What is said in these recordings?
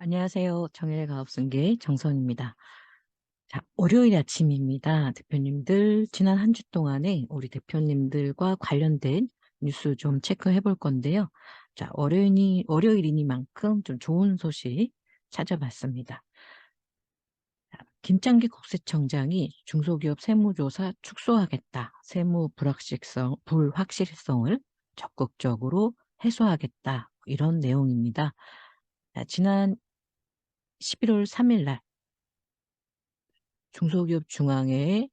안녕하세요. 정일의 가업승계 정선입니다. 자, 월요일 아침입니다. 대표님들, 지난 한 주 동안에 우리 대표님들과 관련된 뉴스 좀 체크해 볼 건데요. 자, 월요일이니만큼 좀 좋은 소식 찾아봤습니다. 자, 김창기 국세청장이 중소기업 세무조사 축소하겠다. 세무 불확실성을 적극적으로 해소하겠다. 이런 내용입니다. 자, 지난 11월 3일 날 중소기업 중앙회에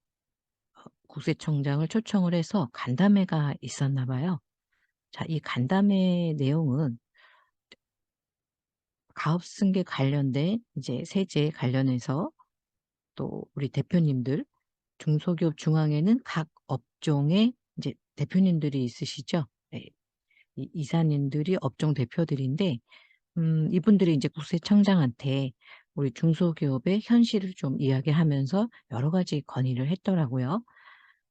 국세청장을 초청을 해서 간담회가 있었나 봐요. 자, 이 간담회 내용은 가업승계 관련된 이제 세제 관련해서 또 우리 대표님들 중소기업 중앙회는 각 업종의 이제 대표님들이 있으시죠. 네. 이 이사님들이 업종 대표들인데 이분들이 이제 국세청장한테 우리 중소기업의 현실을 좀 이야기하면서 여러 가지 건의를 했더라고요.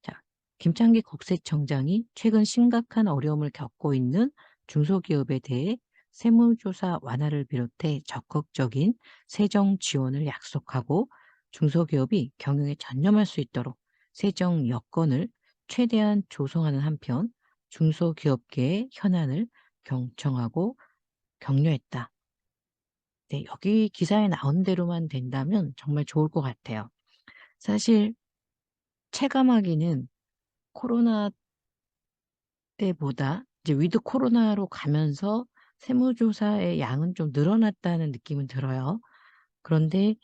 자, 김창기 국세청장이 최근 심각한 어려움을 겪고 있는 중소기업에 대해 세무조사 완화를 비롯해 적극적인 세정 지원을 약속하고 중소기업이 경영에 전념할 수 있도록 세정 여건을 최대한 조성하는 한편 중소기업계의 현안을 경청하고 격려했다. 네, 여기 기사에 나온 대로만 된다면 정말 좋을 것 같아요. 사실 체감하기는 코로나 때보다 이제 위드 코로나로 가면서 세무조사의 양은 좀 늘어났다는 느낌은 들어요. 그런데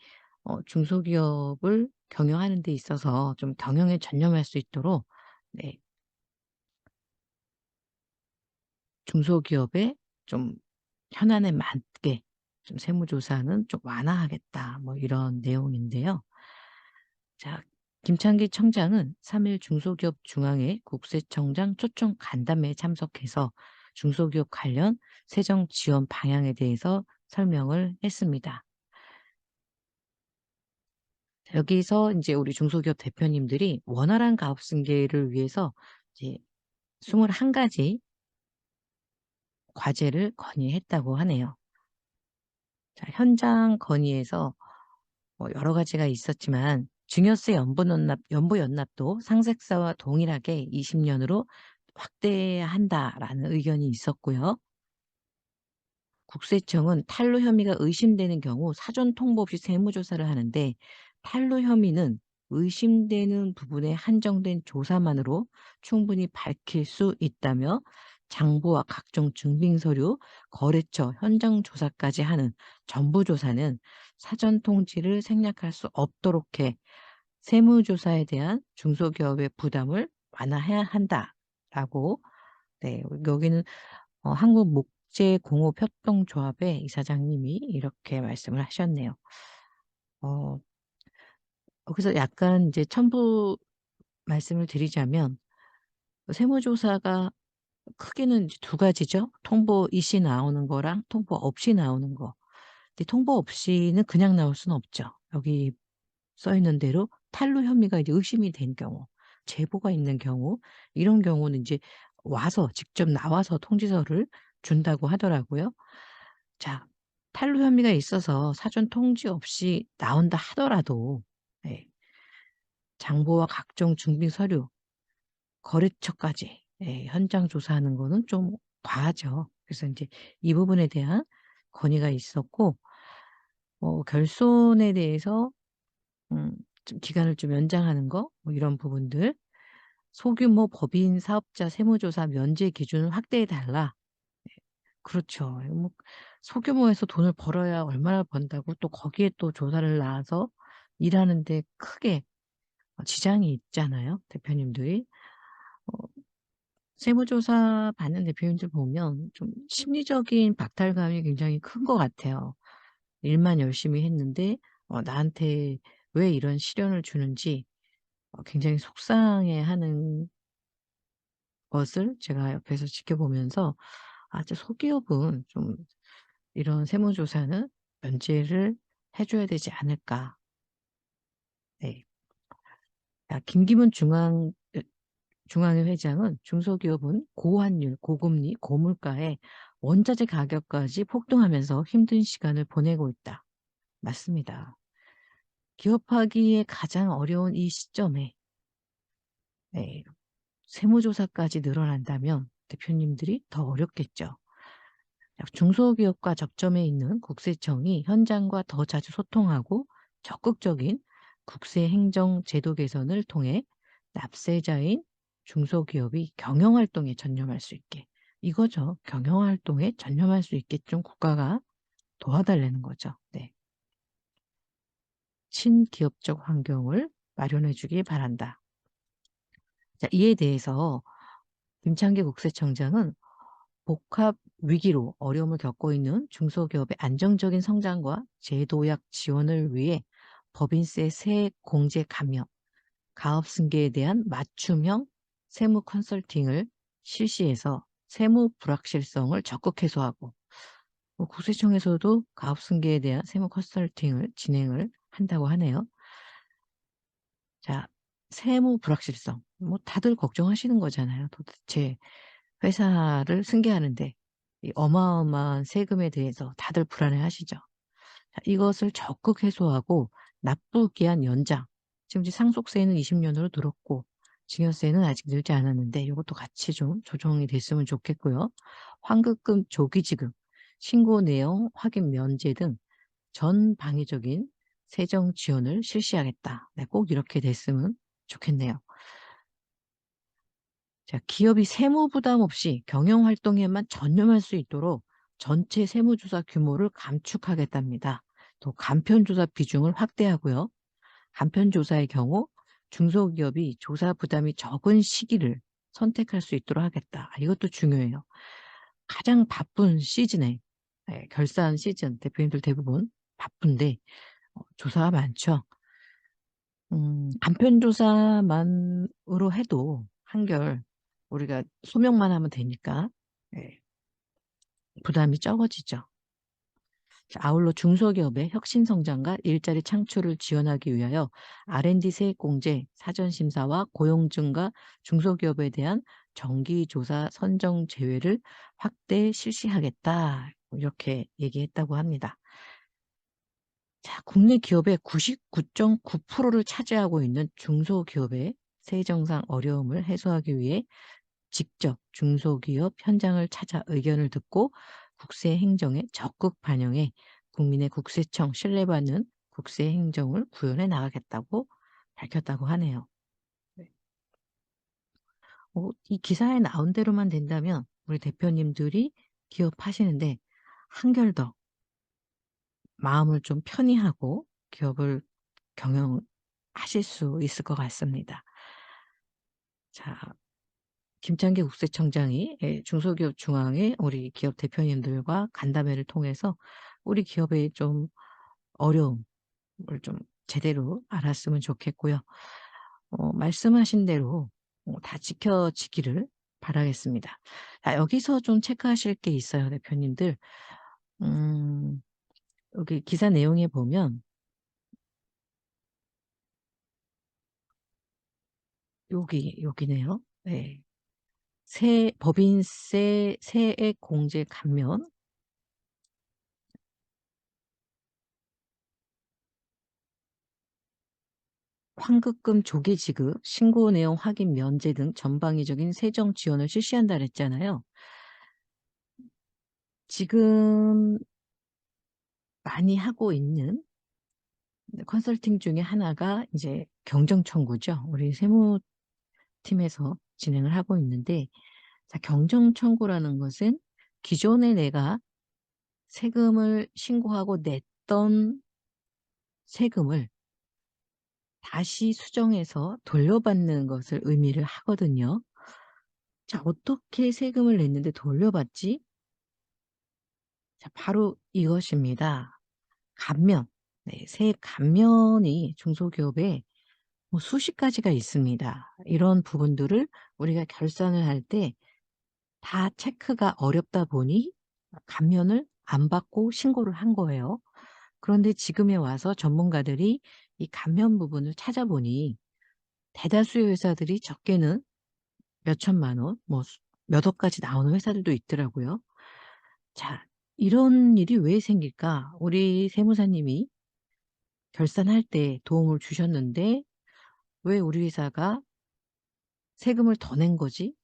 중소기업을 경영하는 데 있어서 좀 경영에 전념할 수 있도록 네, 중소기업의 좀 현안에 맞게 좀 세무조사는 좀 완화하겠다. 뭐 이런 내용인데요. 자, 김창기 청장은 3일 중소기업 중앙회 국세청장 초청 간담회에 참석해서 중소기업 관련 세정 지원 방향에 대해서 설명을 했습니다. 여기서 이제 우리 중소기업 대표님들이 원활한 가업승계를 위해서 이제 21가지 과제를 건의했다고 하네요. 자, 현장 건의에서 뭐 여러 가지가 있었지만 증여세 연부연납도 상속세와 동일하게 20년으로 확대해야 한다라는 의견이 있었고요. 국세청은 탈루 혐의가 의심되는 경우 사전 통보 없이 세무조사를 하는데 탈루 혐의는 의심되는 부분에 한정된 조사만으로 충분히 밝힐 수 있다며 장부와 각종 증빙서류, 거래처 현장 조사까지 하는 전부 조사는 사전 통지를 생략할 수 없도록 해 세무조사에 대한 중소기업의 부담을 완화해야 한다라고 네, 여기는 한국목재공업협동조합의 이사장님이 이렇게 말씀을 하셨네요. 어, 여기서 약간 이제 첨부 말씀을 드리자면 세무조사가 크게는 이제 두 가지죠. 통보 이시 나오는 거랑 통보 없이 나오는 거. 근데 통보 없이는 그냥 나올 수는 없죠. 여기 써 있는 대로 탈루 혐의가 이제 의심이 된 경우, 제보가 있는 경우, 이런 경우는 이제 와서 직접 나와서 통지서를 준다고 하더라고요. 자, 탈루 혐의가 있어서 사전 통지 없이 나온다 하더라도 예, 장부와 각종 증빙 서류, 거래처까지 현장 조사하는 거는 좀 과하죠. 그래서 이제 이 부분에 대한 건의가 있었고 결손에 대해서 좀 기간을 좀 연장하는 거 뭐 이런 부분들. 소규모 법인 사업자 세무조사 면제 기준을 확대해 달라. 그렇죠. 뭐 소규모에서 돈을 벌어야 얼마나 번다고 또 거기에 또 조사를 나와서 일하는 데 크게 지장이 있잖아요, 대표님들이. 어 세무조사 받는 대표님들 보면 좀 심리적인 박탈감이 굉장히 큰 것 같아요. 일만 열심히 했는데 나한테 왜 이런 시련을 주는지 굉장히 속상해하는 것을 제가 옆에서 지켜보면서 '아 저 소기업은 좀 이런 세무조사는 면제를 해 줘야 되지 않을까.' 네. 김기문 중앙회 회장은 "중소기업은 고환율, 고금리, 고물가에 원자재 가격까지 폭등하면서 힘든 시간을 보내고 있다. 맞습니다. 기업하기에 가장 어려운 이 시점에 네, 세무조사까지 늘어난다면 대표님들이 더 어렵겠죠. 중소기업과 접점에 있는 국세청이 현장과 더 자주 소통하고 적극적인 국세행정 제도 개선을 통해 납세자인 중소기업이 경영활동에 전념할 수 있게 이거죠. 경영활동에 전념할 수 있게 좀 국가가 도와달라는 거죠. 네. 친기업적 환경을 마련해 주기 바란다. 자, 이에 대해서 김창기 국세청장은 복합 위기로 어려움을 겪고 있는 중소기업의 안정적인 성장과 제도약 지원을 위해 법인세 세액 공제 감면, 가업 승계에 대한 맞춤형 세무 컨설팅을 실시해서 세무 불확실성을 적극 해소하고 국세청에서도 가업 승계에 대한 세무 컨설팅을 진행을 한다고 하네요. 자, 세무 불확실성. 뭐 다들 걱정하시는 거잖아요. 도대체 회사를 승계하는데 이 어마어마한 세금에 대해서 다들 불안해하시죠. 자, 이것을 적극 해소하고 납부기한 연장. 지금 이제 상속세는 20년으로 늘었고 증여세는 아직 늘지 않았는데 이것도 같이 좀 조정이 됐으면 좋겠고요. 환급금 조기 지급, 신고 내용 확인 면제 등 전 방위적인 세정 지원을 실시하겠다. 네, 꼭 이렇게 됐으면 좋겠네요. 자, 기업이 세무 부담 없이 경영 활동에만 전념할 수 있도록 전체 세무조사 규모를 감축하겠답니다. 또 간편조사 비중을 확대하고요. 간편조사의 경우 중소기업이 조사 부담이 적은 시기를 선택할 수 있도록 하겠다. 이것도 중요해요. 가장 바쁜 시즌에 결산 시즌 대표님들 대부분 바쁜데 조사가 많죠. 간편조사만으로 해도 한결 우리가 소명만 하면 되니까 예, 부담이 적어지죠. 자, 아울러 중소기업의 혁신 성장과 일자리 창출을 지원하기 위하여 R&D 세액 공제, 사전 심사와 고용 증가, 중소기업에 대한 정기조사 선정 제외를 확대 실시하겠다. 이렇게 얘기했다고 합니다. 자, 국내 기업의 99.9%를 차지하고 있는 중소기업의 세정상 어려움을 해소하기 위해 직접 중소기업 현장을 찾아 의견을 듣고 국세 행정에 적극 반영해 국민의 국세청 신뢰받는 국세 행정을 구현해 나가겠다고 밝혔다고 하네요. 네. 이 기사에 나온 대로만 된다면 우리 대표님들이 기업하시는데 한결 더 마음을 좀 편히 하고 기업을 경영하실 수 있을 것 같습니다. 자, 김창기 국세청장이 중소기업 중앙의 우리 기업 대표님들과 간담회를 통해서 우리 기업의 좀 어려움을 좀 제대로 알았으면 좋겠고요. 말씀하신 대로 다 지켜지기를 바라겠습니다. 자, 여기서 좀 체크하실 게 있어요, 대표님들. 음, 여기 기사 내용에 보면 여기네요. 네. 법인세 세액 공제 감면, 환급금 조기 지급, 신고 내용 확인 면제 등 전방위적인 세정 지원을 실시한다 그랬잖아요. 지금 많이 하고 있는 컨설팅 중에 하나가 이제 경정 청구죠. 우리 세무팀에서 진행을 하고 있는데, 자, 경정 청구라는 것은 기존에 내가 세금을 신고하고 냈던 세금을 다시 수정해서 돌려받는 것을 의미를 하거든요. 자, 어떻게 세금을 냈는데 돌려받지? 자, 바로 이것입니다. 감면. 네, 세액 감면이 중소기업에 뭐 수십 가지가 있습니다. 이런 부분들을 우리가 결산을 할 때 다 체크가 어렵다 보니 감면을 안 받고 신고를 한 거예요. 그런데 지금에 와서 전문가들이 이 감면 부분을 찾아보니 대다수의 회사들이 적게는 몇 천만 원, 뭐 몇억까지 나오는 회사들도 있더라고요. 자, 이런 일이 왜 생길까? 우리 세무사님이 결산할 때 도움을 주셨는데 왜 우리 회사가 세금을 더 낸 거지?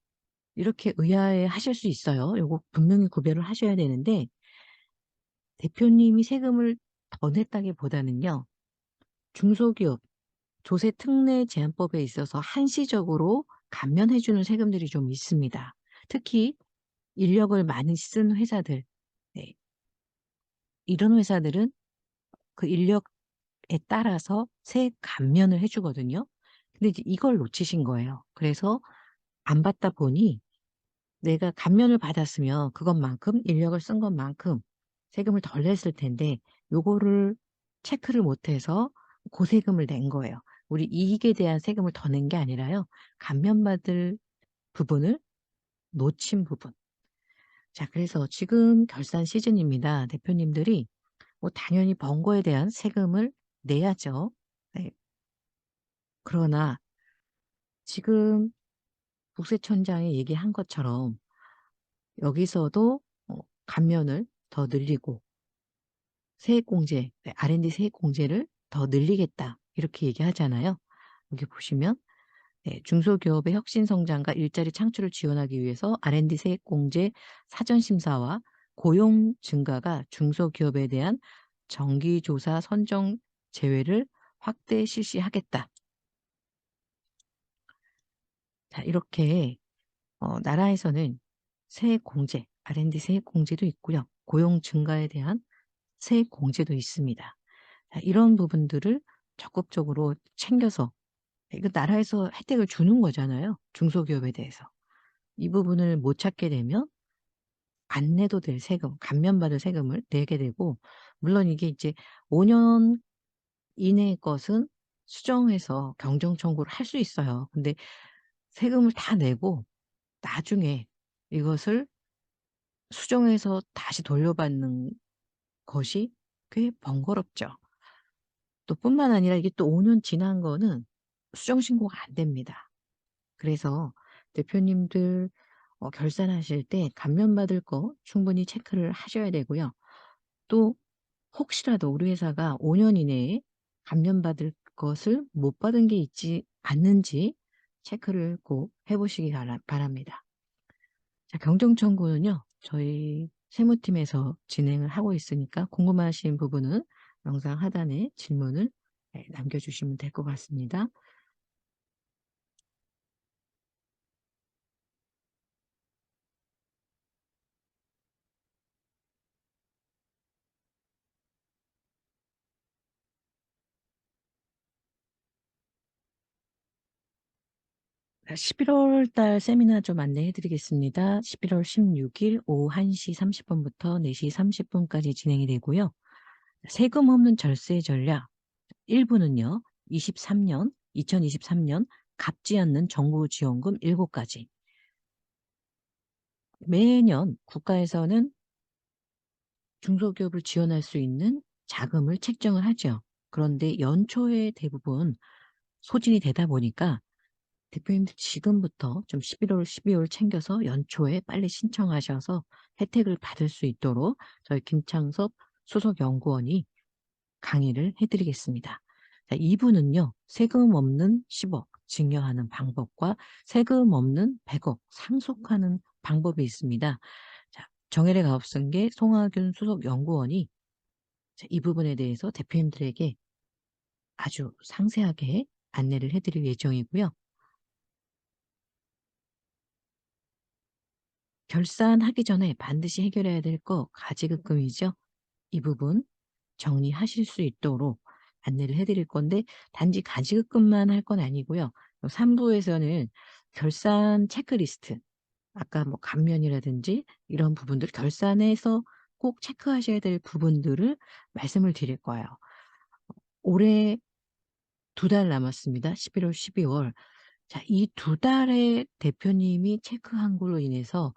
이렇게 의아해하실 수 있어요. 요거 분명히 구별을 하셔야 되는데, 대표님이 세금을 더 냈다기보다는요. 중소기업 조세 특례 제한법에 있어서 한시적으로 감면해 주는 세금들이 좀 있습니다. 특히 인력을 많이 쓴 회사들, 네, 이런 회사들은 그 인력에 따라서 세액 감면을 해 주거든요. 근데 이제 이걸 놓치신 거예요. 그래서 안 받다 보니 내가 감면을 받았으면 그것만큼 인력을 쓴 것만큼 세금을 덜 냈을 텐데 요거를 체크를 못 해서 고세금을 낸 거예요. 우리 이익에 대한 세금을 더 낸 게 아니라요. 감면받을 부분을 놓친 부분. 자, 그래서 지금 결산 시즌입니다. 대표님들이 뭐 당연히 번 거에 대한 세금을 내야죠. 네. 그러나 지금 국세청장이 얘기한 것처럼 여기서도 감면을 더 늘리고 세액공제, 네, R&D 세액공제를 더 늘리겠다 이렇게 얘기하잖아요. 여기 보시면 네, 중소기업의 혁신 성장과 일자리 창출을 지원하기 위해서 R&D 세액공제 사전심사와 고용 증가가 중소기업에 대한 정기조사 선정 제외를 확대 실시하겠다. 자, 이렇게 나라에서는 세액공제, R&D 세액공제도 있고요. 고용 증가에 대한 세액공제도 있습니다. 자, 이런 부분들을 적극적으로 챙겨서 이거 나라에서 혜택을 주는 거잖아요, 중소기업에 대해서. 이 부분을 못 찾게 되면 안 내도 될 세금, 감면받을 세금을 내게 되고, 물론 이게 이제 5년 이내의 것은 수정해서 경정 청구를 할 수 있어요. 근데 세금을 다 내고 나중에 이것을 수정해서 다시 돌려받는 것이 꽤 번거롭죠. 또 뿐만 아니라 이게 또 5년 지난 거는 수정 신고가 안 됩니다. 그래서 대표님들 결산하실 때 감면받을 거 충분히 체크를 하셔야 되고요. 또 혹시라도 우리 회사가 5년 이내에 감면받을 것을 못 받은 게 있지 않는지 체크를 꼭 해 보시기 바랍니다. 자, 경정 청구는요. 저희 세무팀에서 진행을 하고 있으니까 궁금하신 부분은 영상 하단에 질문을 네, 남겨 주시면 될 것 같습니다. 11월 달 세미나 좀 안내해 드리겠습니다. 11월 16일 오후 1시 30 분부터 4시 30 분까지 진행이 되고요. 세금 없는 절세 전략 1 부는요. 2023년 갚지 않는 정부 지원금 7 가지. 매년 국가에서는 중소기업을 지원할 수 있는 자금을 책정을 하죠. 그런데 연초에 대부분 소진이 되다 보니까 대표님들 지금부터 좀 11월, 12월 챙겨서 연초에 빨리 신청하셔서 혜택을 받을 수 있도록 저희 김창섭 수석 연구원이 강의를 해 드리겠습니다. 자, 2 부는요. 세금 없는 10억 증여하는 방법과 세금 없는 100억 상속하는 방법이 있습니다. 자, 정혜래 가업승계 송하균 수석 연구원이 이 부분에 대해서 대표님들에게 아주 상세하게 안내를 해 드릴 예정이고요. 결산하기 전에 반드시 해결해야 될 거 가지급금이죠. 이 부분 정리하실 수 있도록 안내를 해 드릴 건데 단지 가지급금만 할 건 아니고요. 3 부에서는 결산 체크리스트 아까 뭐 감면이라든지 이런 부분들 결산에서 꼭 체크하셔야 될 부분들을 말씀을 드릴 거예요. 올해 2달 남았습니다. 11월, 12월. 자, 이 2 달에 대표님이 체크한 걸로 인해서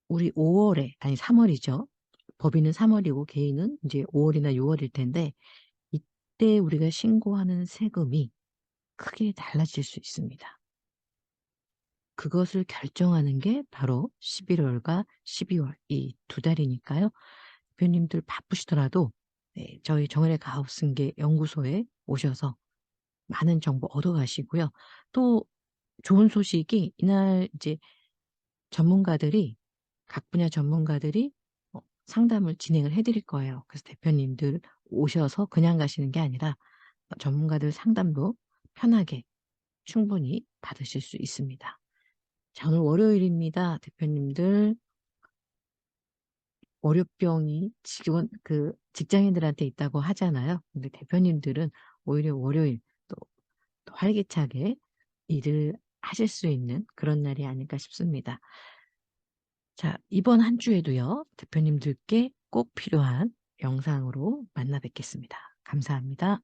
우리 5 월에 아니 3 월이죠. 법인은 3 월이고 개인은 이제 5 월이나 6 월일 텐데 이때 우리가 신고하는 세금이 크게 달라질 수 있습니다. 그것을 결정하는 게 바로 11 월과 12월 이 두 달이니까요. 대표님들 바쁘시더라도 네 저희 정은의 가업승계 연구소에 오셔서 많은 정보 얻어 가시고요. 또 좋은 소식이 이날 이제 전문가들이 각 분야 전문가들이 상담을 진행을 해 드릴 거예요. 그래서 대표님들 오셔서 그냥 가시는 게 아니라 전문가들 상담도 편하게 충분히 받으실 수 있습니다. 자 오늘 월요일입니다. 대표님들 월요병이 직장인들한테 있다고 하잖아요. 근데 대표님들은 오히려 월요일 또 더 활기차게 일을 하실 수 있는 그런 날이 아닐까 싶습니다. 자 이번 한 주에도요. 대표님들께 꼭 필요한 영상으로 만나 뵙겠습니다. 감사합니다.